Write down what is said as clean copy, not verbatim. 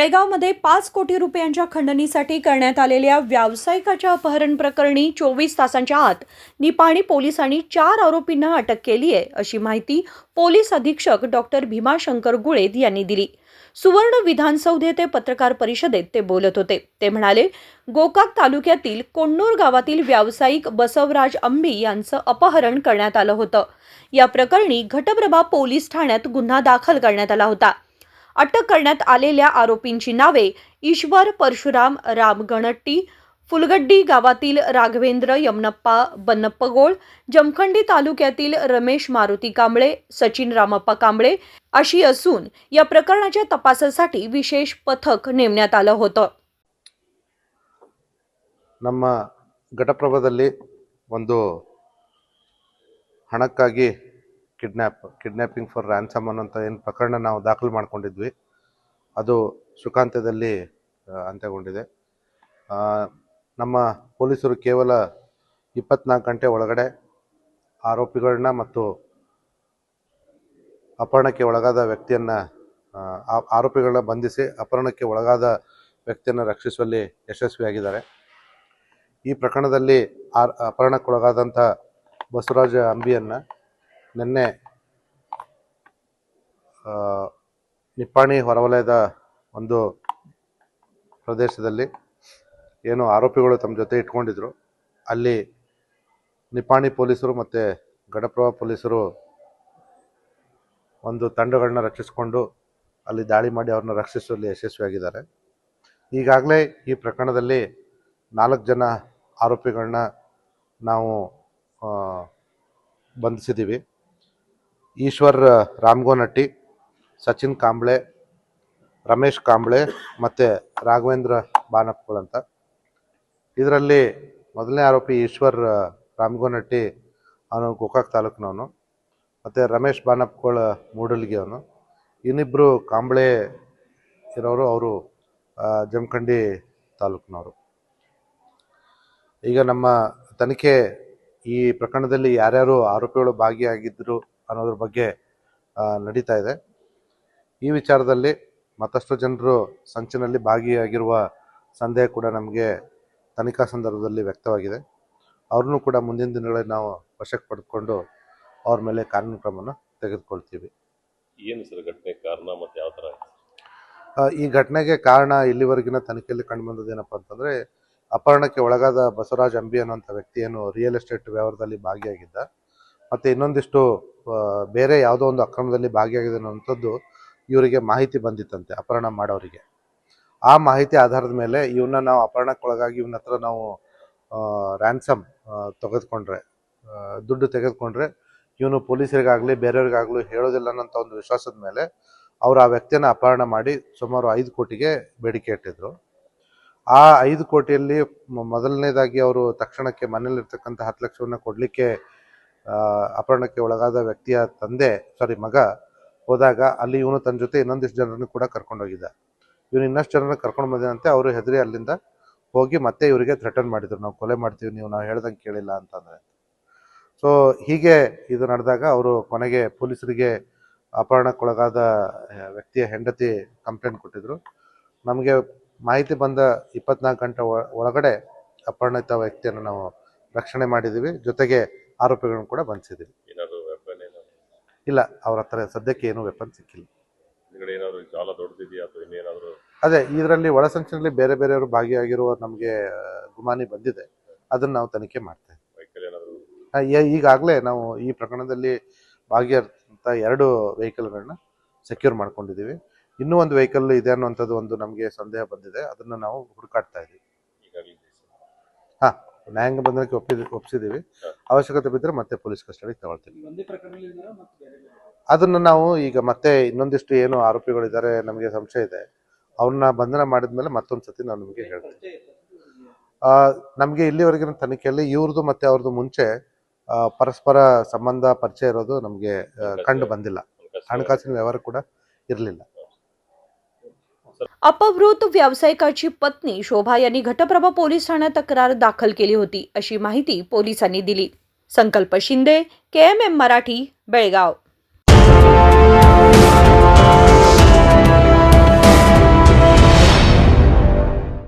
बेळगावमध्ये 5 कोटी रुपयांच्या खंडणीसाठी करण्यात आलेल्या व्यावसायिकाच्या अपहरण प्रकरणी 24 तासांच्या आत निपाणी पोलिसांनी 4 आरोपींना अटक केली आहे, अशी माहिती पोलीस अधीक्षक डॉक्टर भीमाशंकर गुळेद यांनी दिली। सुवर्ण विधानसौध येथे पत्रकार परिषदेत ते बोलत होते। ते म्हणाले, गोकाक तालुक्यातील कोण्णूर गावातील व्यावसायिक बसवराज अंबी यांचं अपहरण करण्यात आलं होतं। या प्रकरणी घटप्रभा पोलीस ठाण्यात गुन्हा दाखल करण्यात आला होता। अटक करण्यात आलेल्या आरोपींची नावे ईश्वर परशुराम राम गणट्टी, फुलगड्डी गावातील राघवेंद्र यमनप्पा बन्नप्पगोळ, जमखंडी तालुक्यातील रमेश मारुती कांबळे, सचिन रामप्पा कांबळे अशी असून या प्रकरणाच्या तपासासाठी विशेष पथक नेमण्यात आलं होतं। ನಮ್ಮ ಘಟಪ್ರಭಾದಲ್ಲಿ ಒಂದು ಹಣಕ್ಕಾಗಿ ಕಿಡ್ನಾಪಿಂಗ್ ಫಾರ್ ರ್ಯಾನ್ಸಮ್ ಅನ್ನೋಂಥ ಏನು ಪ್ರಕರಣ ನಾವು ದಾಖಲು ಮಾಡ್ಕೊಂಡಿದ್ವಿ, ಅದು ಸುಖಾಂತ್ಯದಲ್ಲಿ ಅಂತ್ಯಗೊಂಡಿದೆ। ನಮ್ಮ ಪೊಲೀಸರು ಕೇವಲ 24 ಗಂಟೆ ಒಳಗಡೆ ಆರೋಪಿಗಳನ್ನ ಮತ್ತು ಅಪಹರಣಕ್ಕೆ ಒಳಗಾದ ವ್ಯಕ್ತಿಯನ್ನು ಆರೋಪಿಗಳನ್ನ ಬಂಧಿಸಿ ಅಪಹರಣಕ್ಕೆ ಒಳಗಾದ ವ್ಯಕ್ತಿಯನ್ನು ರಕ್ಷಿಸುವಲ್ಲಿ ಯಶಸ್ವಿಯಾಗಿದ್ದಾರೆ। ಈ ಪ್ರಕರಣದಲ್ಲಿ ಅಪಹರಣಕ್ಕೊಳಗಾದಂಥ ಬಸವರಾಜ ಅಂಬಿಯನ್ನು ನಿನ್ನೆ ನಿಪ್ಪಾಣಿ ಹೊರವಲಯದ ಒಂದು ಪ್ರದೇಶದಲ್ಲಿ ಏನು ಆರೋಪಿಗಳು ತಮ್ಮ ಜೊತೆ ಇಟ್ಕೊಂಡಿದ್ರು, ಅಲ್ಲಿ ನಿಪ್ಪಾಣಿ ಪೊಲೀಸರು ಮತ್ತು ಘಟಪ್ರಭಾ ಪೊಲೀಸರು ಒಂದು ತಂಡಗಳನ್ನ ರಚಿಸಿಕೊಂಡು ಅಲ್ಲಿ ದಾಳಿ ಮಾಡಿ ಅವ್ರನ್ನ ರಕ್ಷಿಸುವಲ್ಲಿ ಯಶಸ್ವಿಯಾಗಿದ್ದಾರೆ। ಈಗಾಗಲೇ ಈ ಪ್ರಕರಣದಲ್ಲಿ 4 ಜನ ಆರೋಪಿಗಳನ್ನ ನಾವು ಬಂಧಿಸಿದ್ದೀವಿ। ಈಶ್ವರ್ ರಾಮಗೋನಟ್ಟಿ, ಸಚಿನ್ ಕಾಂಬ್ಳೆ, ರಮೇಶ್ ಕಾಂಬ್ಳೆ ಮತ್ತು ರಾಘವೇಂದ್ರ ಬಾನಪ್ಗಳು ಅಂತ। ಇದರಲ್ಲಿ ಮೊದಲನೇ ಆರೋಪಿ ಈಶ್ವರ್ ರಾಮಗೋನಟ್ಟಿ, ಅವನು ಗೋಕಾಕ್ ತಾಲೂಕಿನವನು, ಮತ್ತು ರಮೇಶ್ ಬಾನಪ್ಗಳ ಮೂಡಲ್ಗಿ ಅವನು। ಇನ್ನಿಬ್ಬರು ಕಾಂಬ್ಳೆ ಇರೋರು, ಅವರು ಜಮಖಂಡಿ ತಾಲೂಕಿನವರು। ಈಗ ನಮ್ಮ ತನಿಖೆ ಈ ಪ್ರಕರಣದಲ್ಲಿ ಯಾರ್ಯಾರು ಆರೋಪಿಗಳು ಭಾಗಿಯಾಗಿದ್ದರು ಅನ್ನೋದ್ರ ಬಗ್ಗೆ ನಡೀತಾ ಇದೆ। ಈ ವಿಚಾರದಲ್ಲಿ ಮತ್ತಷ್ಟು ಜನರು ಸಂಚಿನಲ್ಲಿ ಭಾಗಿಯಾಗಿರುವ ಸಂದೇಹ ಕೂಡ ನಮಗೆ ತನಿಖಾ ಸಂದರ್ಭದಲ್ಲಿ ವ್ಯಕ್ತವಾಗಿದೆ। ಅವ್ರನ್ನೂ ಕೂಡ ಮುಂದಿನ ದಿನಗಳಲ್ಲಿ ನಾವು ವಶಕ್ಕೆ ಪಡೆದುಕೊಂಡು ಅವ್ರ ಮೇಲೆ ಕಾನೂನು ಕ್ರಮವನ್ನು ತೆಗೆದುಕೊಳ್ತೀವಿ। ಏನು ಸರ್ ಘಟನೆ ಕಾರಣ ಮತ್ತು ಯಾವ ಥರ? ಈ ಘಟನೆಗೆ ಕಾರಣ ಇಲ್ಲಿವರೆಗಿನ ತನಿಖೆಯಲ್ಲಿ ಕಂಡುಬಂದದ್ದು ಏನಪ್ಪ ಅಂತಂದರೆ, ಅಪಹರಣಕ್ಕೆ ಒಳಗಾದ ಬಸವರಾಜ್ ಅಂಬಿ ಅನ್ನೋಂಥ ವ್ಯಕ್ತಿ ಏನು ರಿಯಲ್ ಎಸ್ಟೇಟ್ ವ್ಯವಹಾರದಲ್ಲಿ ಭಾಗಿಯಾಗಿದ್ದ, ಮತ್ತು ಇನ್ನೊಂದಿಷ್ಟು ಬೇರೆ ಯಾವುದೋ ಒಂದು ಅಕ್ರಮದಲ್ಲಿ ಭಾಗಿಯಾಗಿದೆ ಅನ್ನೋಂಥದ್ದು ಇವರಿಗೆ ಮಾಹಿತಿ ಬಂದಿತ್ತಂತೆ ಅಪಹರಣ ಮಾಡೋರಿಗೆ। ಆ ಮಾಹಿತಿ ಆಧಾರದ ಮೇಲೆ ಇವನ್ನ ನಾವು ಅಪಹರಣಕ್ಕೊಳಗಾಗಿ ಇವನ ಹತ್ರ ನಾವು ರ್ಯಾನ್ಸಮ್ ತೆಗೆದುಕೊಂಡ್ರೆ, ದುಡ್ಡು ತೆಗೆದುಕೊಂಡ್ರೆ ಇವನು ಪೊಲೀಸರಿಗಾಗಲಿ ಬೇರೆಯವ್ರಿಗಾಗಲೂ ಹೇಳೋದಿಲ್ಲ ಅನ್ನೋಂಥ ಒಂದು ವಿಶ್ವಾಸದ ಮೇಲೆ ಅವರು ಆ ವ್ಯಕ್ತಿಯನ್ನು ಅಪಹರಣ ಮಾಡಿ ಸುಮಾರು 5 ಕೋಟಿಗೆ ಬೇಡಿಕೆ ಇಟ್ಟಿದ್ರು। ಆ 5 ಕೋಟಿಯಲ್ಲಿ ಮೊದಲನೇದಾಗಿ ಅವರು ತಕ್ಷಣಕ್ಕೆ ಮನೆಯಲ್ಲಿರ್ತಕ್ಕಂಥ 10 ಲಕ್ಷವನ್ನು ಕೊಡಲಿಕ್ಕೆ ಅಪಹರಣಕ್ಕೆ ಒಳಗಾದ ವ್ಯಕ್ತಿಯ ಮಗ ಹೋದಾಗ ಅಲ್ಲಿ ಇವನು ತನ್ನ ಜೊತೆ ಇನ್ನೊಂದಿಷ್ಟು ಜನರನ್ನು ಕೂಡ ಕರ್ಕೊಂಡೋಗಿದ್ದ। ಇವನು ಇನ್ನಷ್ಟು ಜನರನ್ನು ಕರ್ಕೊಂಡು ಬಂದಿದಂತೆ ಅವರು ಹೆದರಿ ಅಲ್ಲಿಂದ ಹೋಗಿ ಮತ್ತೆ ಇವರಿಗೆ ಥ್ರೆಟನ್ ಮಾಡಿದ್ರು, ನಾವು ಕೊಲೆ ಮಾಡ್ತೀವಿ ನೀವು ನಾವು ಹೇಳ್ದಂಗೆ ಕೇಳಿಲ್ಲ ಅಂತಂದರೆ। ಸೊ ಹೀಗೆ ಇದು ನಡೆದಾಗ ಅವರು ಕೊನೆಗೆ ಪೊಲೀಸರಿಗೆ ಅಪಹರಣಕ್ಕೊಳಗಾದ ವ್ಯಕ್ತಿಯ ಹೆಂಡತಿ ಕಂಪ್ಲೇಂಟ್ ಕೊಟ್ಟಿದ್ರು। ನಮಗೆ ಮಾಹಿತಿ ಬಂದ 24 ಗಂಟೆ ಒಳಗಡೆ ಅಪಹರಣಿತ ವ್ಯಕ್ತಿಯನ್ನು ನಾವು ರಕ್ಷಣೆ ಮಾಡಿದ್ದೀವಿ, ಜೊತೆಗೆ ಆರೋಪಿಗಳನ್ನು ಕೂಡ ಬಂಧಿಸಿದ್ದೀವಿ। ಇಲ್ಲ, ಅವ್ರ ಹತ್ರ ಸದ್ಯಕ್ಕೆ ಏನೂ ವೆಪನ್ ಸಿಕ್ಕಿಲ್ಲ। ಅದೇ ಇದರಲ್ಲಿ ಒಳಸಂಚಿನಲ್ಲಿ ಬೇರೆ ಬೇರೆಯವರು ಭಾಗಿಯಾಗಿರುವ ನಮಗೆ ಗುಮಾನಿ ಬಂದಿದೆ, ಅದನ್ನು ನಾವು ತನಿಖೆ ಮಾಡ್ತಾ ಇದ್ದೀವಿ। ಈಗಾಗಲೇ ನಾವು ಈ ಪ್ರಕರಣದಲ್ಲಿ ಭಾಗಿಯಾದಂಥ 2 ವೆಹಿಕಲ್ಗಳನ್ನ ಸೆಕ್ಯೂರ್ ಮಾಡ್ಕೊಂಡಿದ್ದೀವಿ। ಇನ್ನೂ ಒಂದು ವೆಹಿಕಲ್ ಇದೆ ಅನ್ನುವಂಥದ್ದು ಒಂದು ನಮಗೆ ಸಂದೇಹ ಬಂದಿದೆ, ಅದನ್ನು ನಾವು ಹುಡುಕಾಡ್ತಾ ಇದ್ದೀವಿ। ನ್ಯಾಯಾಂಗ ಬಂಧನಕ್ಕೆ ಒಪ್ಪಿಸಿದ್ದೀವಿ, ಅವಶ್ಯಕತೆ ಬಿದ್ದರೆ ಮತ್ತೆ ಪೊಲೀಸ್ ಕಸ್ಟಡಿಗೆ ತಗೊಳ್ತೀವಿ। ಅದನ್ನು ನಾವು ಈಗ ಮತ್ತೆ ಇನ್ನೊಂದಿಷ್ಟು ಏನು ಆರೋಪಿಗಳಿದ್ದಾರೆ ನಮಗೆ ಸಂಶಯ ಇದೆ, ಅವ್ರನ್ನ ಬಂಧನ ಮಾಡಿದ್ಮೇಲೆ ಮತ್ತೊಂದು ಸತಿ ನಾನು ನಿಮಗೆ ಹೇಳ್ತೀನಿ। ನಮಗೆ ಇಲ್ಲಿವರೆಗಿನ ತನಿಖೆಯಲ್ಲಿ ಇವ್ರದ್ದು ಮತ್ತು ಅವ್ರದ್ದು ಮುಂಚೆ ಪರಸ್ಪರ ಸಂಬಂಧ ಪರಿಚಯ ಇರೋದು ನಮಗೆ ಕಂಡು ಬಂದಿಲ್ಲ, ಹಣಕಾಸಿನ ವ್ಯವಹಾರ ಕೂಡ ಇರಲಿಲ್ಲ। अपहृत व्यावसायिकाची पत्नी शोभा यांनी घटप्रभा पोलीस ठाण्यात तक्रार दाखल केली होती, अशी माहिती पोलिसांनी दिली। संकल्प शिंदे, KMM मराठी, बेळगाव।